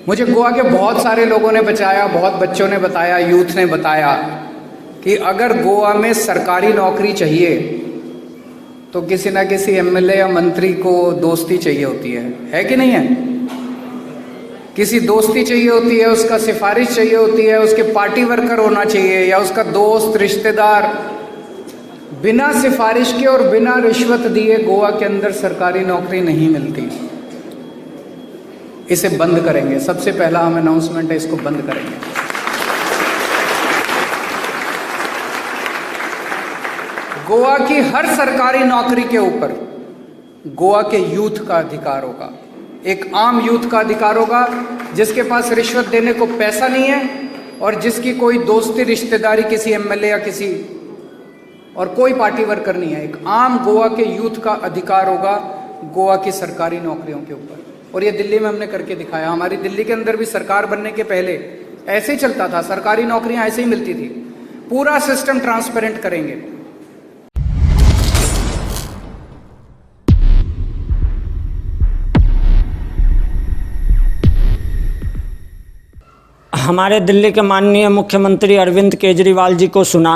मुझे गोवा के बहुत सारे लोगों ने बचाया, बहुत बच्चों ने बताया, यूथ ने बताया कि अगर गोवा में सरकारी नौकरी चाहिए तो किसी ना किसी एमएलए या मंत्री को दोस्ती चाहिए होती है कि नहीं है? किसी दोस्ती चाहिए होती है, उसका सिफारिश चाहिए होती है, उसके पार्टी वर्कर होना चाहिए या उसका दोस्त रिश्तेदार। बिना सिफारिश के और बिना रिश्वत दिए गोवा के अंदर सरकारी नौकरी नहीं मिलती। इसे बंद करेंगे, सबसे पहला हम अनाउंसमेंट है, इसको बंद करेंगे। गोवा की हर सरकारी नौकरी के ऊपर गोवा के यूथ का अधिकार होगा, एक आम यूथ का अधिकार होगा जिसके पास रिश्वत देने को पैसा नहीं है और जिसकी कोई दोस्ती रिश्तेदारी किसी एमएलए या किसी और कोई पार्टी वर्कर नहीं है। एक आम गोवा के यूथ का अधिकार होगा गोवा की सरकारी नौकरियों के ऊपर। और ये दिल्ली में हमने करके दिखाया। हमारी दिल्ली के अंदर भी सरकार बनने के पहले ऐसे ही चलता था, सरकारी नौकरियां ऐसे ही मिलती थी। पूरा सिस्टम ट्रांसपेरेंट करेंगे। हमारे दिल्ली के माननीय मुख्यमंत्री अरविंद केजरीवाल जी को सुना,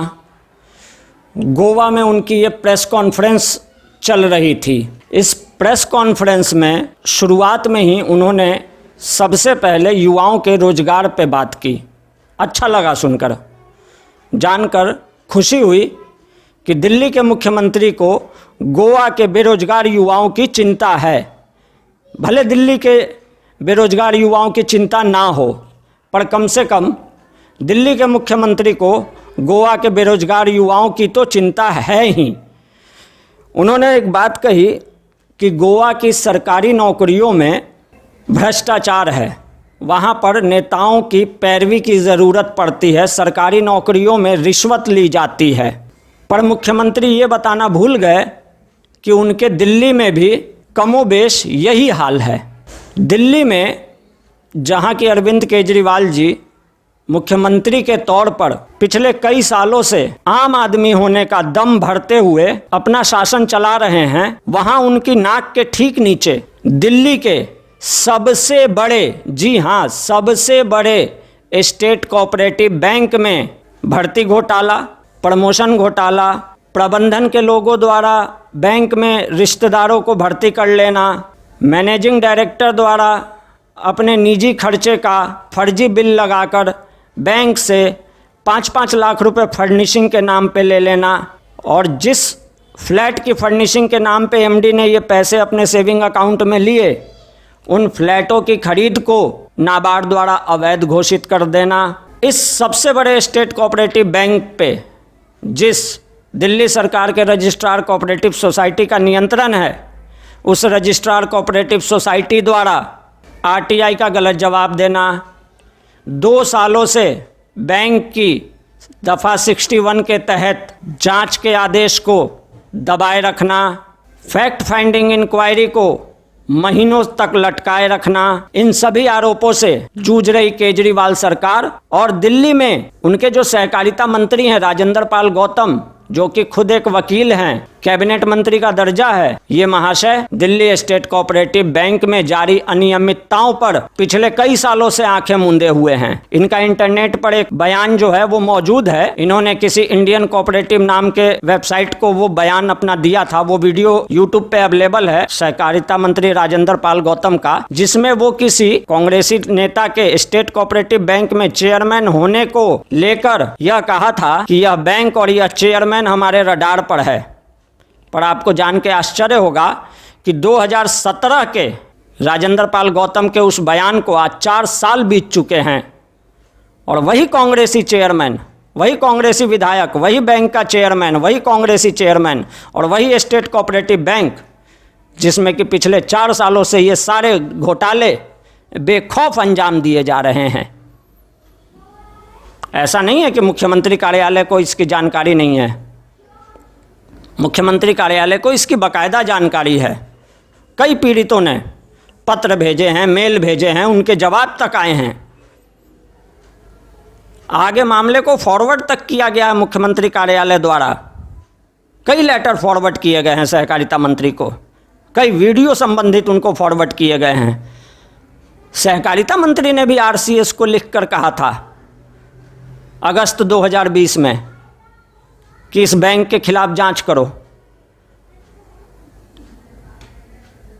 गोवा में उनकी ये प्रेस कॉन्फ्रेंस चल रही थी। इस प्रेस कॉन्फ्रेंस में शुरुआत में ही उन्होंने सबसे पहले युवाओं के रोजगार पे बात की। अच्छा लगा सुनकर, जानकर खुशी हुई कि दिल्ली के मुख्यमंत्री को गोवा के बेरोजगार युवाओं की चिंता है। भले दिल्ली के बेरोजगार युवाओं की चिंता ना हो, पर कम से कम दिल्ली के मुख्यमंत्री को गोवा के बेरोजगार युवाओं की तो चिंता है ही। उन्होंने एक बात कही कि गोवा की सरकारी नौकरियों में भ्रष्टाचार है, वहाँ पर नेताओं की पैरवी की ज़रूरत पड़ती है, सरकारी नौकरियों में रिश्वत ली जाती है। पर मुख्यमंत्री ये बताना भूल गए कि उनके दिल्ली में भी कमोबेश यही हाल है। दिल्ली में जहाँ की अरविंद केजरीवाल जी मुख्यमंत्री के तौर पर पिछले कई सालों से आम आदमी होने का दम भरते हुए अपना शासन चला रहे हैं, वहाँ उनकी नाक के ठीक नीचे दिल्ली के सबसे बड़े, जी हाँ सबसे बड़े स्टेट कोऑपरेटिव बैंक में भर्ती घोटाला, प्रमोशन घोटाला, प्रबंधन के लोगों द्वारा बैंक में रिश्तेदारों को भर्ती कर लेना, मैनेजिंग डायरेक्टर द्वारा अपने निजी खर्चे का फर्जी बिल लगाकर बैंक से 5-5 लाख रुपए फर्निशिंग के नाम पे ले लेना, और जिस फ्लैट की फर्निशिंग के नाम पे एमडी ने ये पैसे अपने सेविंग अकाउंट में लिए, उन फ्लैटों की खरीद को नाबार्ड द्वारा अवैध घोषित कर देना। इस सबसे बड़े स्टेट कोऑपरेटिव बैंक पे जिस दिल्ली सरकार के रजिस्ट्रार कोऑपरेटिव सोसाइटी का नियंत्रण है, उस रजिस्ट्रार कोऑपरेटिव सोसाइटी द्वारा आरटीआई का गलत जवाब देना, 2 सालों से बैंक की दफ़ा 61 के तहत जांच के आदेश को दबाए रखना, फैक्ट फाइंडिंग इंक्वायरी को महीनों तक लटकाए रखना, इन सभी आरोपों से जूझ रही केजरीवाल सरकार। और दिल्ली में उनके जो सहकारिता मंत्री हैं राजेंद्र पाल गौतम, जो कि खुद एक वकील हैं, कैबिनेट मंत्री का दर्जा है, ये महाशय दिल्ली स्टेट कोऑपरेटिव बैंक में जारी अनियमितताओं पर पिछले कई सालों से आंखें मूंदे हुए हैं। इनका इंटरनेट पर एक बयान जो है वो मौजूद है। इन्होंने किसी इंडियन कोऑपरेटिव नाम के वेबसाइट को वो बयान अपना दिया था, वो वीडियो यूट्यूब पे अवेलेबल है सहकारिता मंत्री राजेंद्र पाल गौतम का, जिसमें वो किसी कांग्रेसी नेता के स्टेट कोऑपरेटिव बैंक में चेयरमैन होने को लेकर यह कहा था कि यह बैंक और यह चेयरमैन हमारे रडार पर है। पर आपको जान के आश्चर्य होगा कि 2017 के राजेंद्र पाल गौतम के उस बयान को आज 4 साल बीत चुके हैं, और वही कांग्रेसी चेयरमैन, वही कांग्रेसी विधायक, वही बैंक का चेयरमैन, वही कांग्रेसी चेयरमैन और वही स्टेट कोऑपरेटिव बैंक, जिसमें कि पिछले 4 सालों से ये सारे घोटाले बेखौफ अंजाम दिए जा रहे हैं। ऐसा नहीं है कि मुख्यमंत्री कार्यालय को इसकी जानकारी नहीं है, मुख्यमंत्री कार्यालय को इसकी बाकायदा जानकारी है। कई पीड़ितों ने पत्र भेजे हैं, मेल भेजे हैं, उनके जवाब तक आए हैं। आगे मामले को फॉरवर्ड तक किया गया है मुख्यमंत्री कार्यालय द्वारा। कई लेटर फॉरवर्ड किए गए हैं सहकारिता मंत्री को, कई वीडियो संबंधित उनको फॉरवर्ड किए गए हैं। सहकारिता मंत्री ने भी आरसीएस को लिखकर कहा था अगस्त 2020 में कि इस बैंक के खिलाफ जांच करो,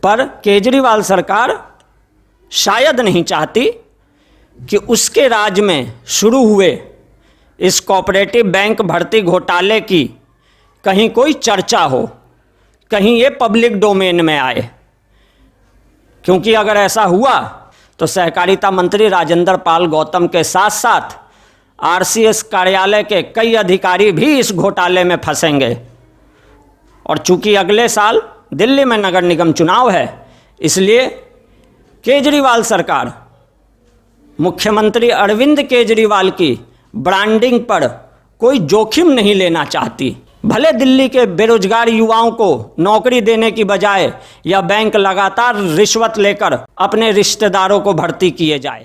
पर केजरीवाल सरकार शायद नहीं चाहती कि उसके राज में शुरू हुए इस कोऑपरेटिव बैंक भर्ती घोटाले की कहीं कोई चर्चा हो, कहीं ये पब्लिक डोमेन में आए, क्योंकि अगर ऐसा हुआ तो सहकारिता मंत्री राजेंद्र पाल गौतम के साथ साथ आरसीएस कार्यालय के कई अधिकारी भी इस घोटाले में फंसेंगे। और चूंकि अगले साल दिल्ली में नगर निगम चुनाव है, इसलिए केजरीवाल सरकार मुख्यमंत्री अरविंद केजरीवाल की ब्रांडिंग पर कोई जोखिम नहीं लेना चाहती। भले दिल्ली के बेरोजगार युवाओं को नौकरी देने की बजाय यह बैंक लगातार रिश्वत लेकर अपने रिश्तेदारों को भर्ती किए जाए।